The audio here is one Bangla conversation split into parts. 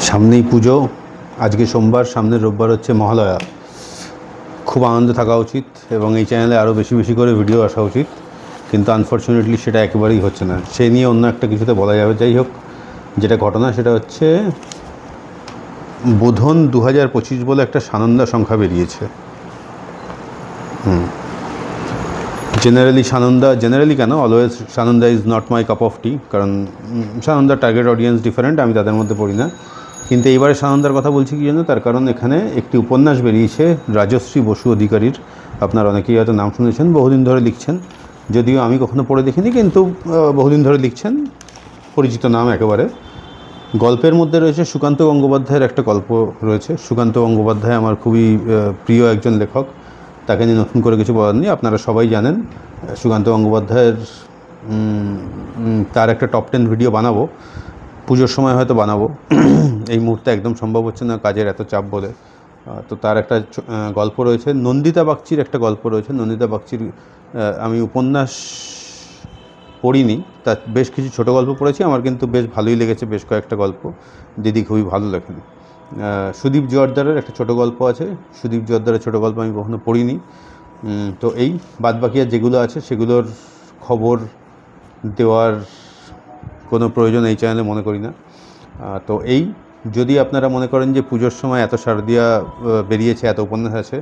সামনেই পুজো, আজকে সোমবার, সামনের রোববার হচ্ছে মহালয়া। খুব আনন্দে থাকা উচিত এবং এই চ্যানেলে আরও বেশি বেশি করে ভিডিও আসা উচিত, কিন্তু আনফর্চুনেটলি সেটা একেবারেই হচ্ছে না। সে নিয়ে অন্য একটা কিছুতে বলা যাবে। যাই হোক, যেটা ঘটনা সেটা হচ্ছে বোধন 2025 বলে একটা সানন্দা সংখ্যা বেরিয়েছে। জেনারেলি কেন, always Sananda is not my cup of tea, কারণ সানন্দার টার্গেট অডিয়েন্স ডিফারেন্ট, আমি তাদের মধ্যে পড়ি না। কিন্তু এইবারে সানন্দার কথা বলছি কি জন্য, তার কারণ এখানে একটি উপন্যাস বেরিয়েছে রাজশ্রী বসু অধিকারীর। আপনারা অনেকেই হয়তো নাম শুনেছেন, বহুদিন ধরে লিখছেন, যদিও আমি কখনো পড়ে দেখিনি, কিন্তু বহুদিন ধরে লিখছেন, পরিচিত নাম একেবারে। গল্পের মধ্যে রয়েছে সুকান্ত গঙ্গোপাধ্যায়ের একটা গল্প রয়েছে। সুকান্ত গঙ্গোপাধ্যায় আমার খুবই প্রিয় একজন লেখক, তাকে নিয়ে নতুন করে কিছু বলার নেই, আপনারা সবাই জানেন। সুকান্ত গঙ্গোপাধ্যায়ের তার একটা টপ 10 ভিডিও বানাবো, পুজোর সময় হয়তো বানাবো। এই মুহূর্তে একদম সম্ভব হচ্ছে না, কাজের এত চাপ বলে। তো তার একটা গল্প রয়েছে, নন্দিতা বাগচির একটা গল্প রয়েছে। নন্দিতা বাগচির আমি উপন্যাস পড়িনি, তার বেশ কিছু ছোটো গল্প পড়েছি, আমার কিন্তু বেশ ভালোই লেগেছে বেশ কয়েকটা গল্প। দিদি খুবই ভালো লেখেন। সুদীপ জোয়ারদারের একটা ছোটো গল্প আছে, সুদীপ জোয়ারদারের ছোটো গল্প আমি কখনো পড়িনি। তো এই বাদবাকি আর যেগুলো আছে সেগুলোর খবর দেওয়ার কোনো প্রয়োজন এই চ্যানেলে মনে করি না। তো এই, যদি আপনারা মনে করেন যে পুজোর সময় এত শারদিয়া বেরিয়েছে, এত উপন্যাস আছে,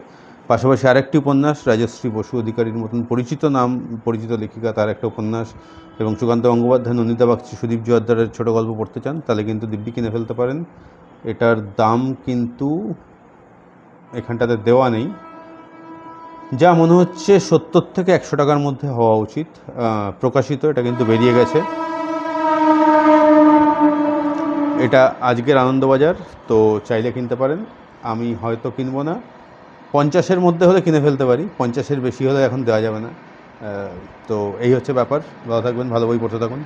পাশাপাশি আরেকটি উপন্যাস রাজশ্রী বসু অধিকারীর মতন পরিচিত নাম, পরিচিত লেখিকা, তার একটা উপন্যাস, এবং সুকান্ত গঙ্গোপাধ্যায়, নন্দিতা বাগচি, সুদীপ জোয়ারদারের ছোটো গল্প পড়তে চান, তাহলে কিন্তু দিব্যি কিনে ফেলতে পারেন। এটার দাম কিন্তু এখানটাতে দেওয়া নেই, যা মনে হচ্ছে 70 থেকে 100 টাকার মধ্যে হওয়া উচিত। প্রকাশিত, এটা কিন্তু বেরিয়ে গেছে। এটা আজকের আনন্দবাজার, তো চাইলে কিনতে পারেন। আমি হয়তো কিনবো না, 50-এর মধ্যে হলে কিনে ফেলতে পারি, 50-এর বেশি হলে এখন দেওয়া যাবে না। তো এই হচ্ছে ব্যাপার। ভালো থাকবেন, ভালো বই পড়তে থাকুন।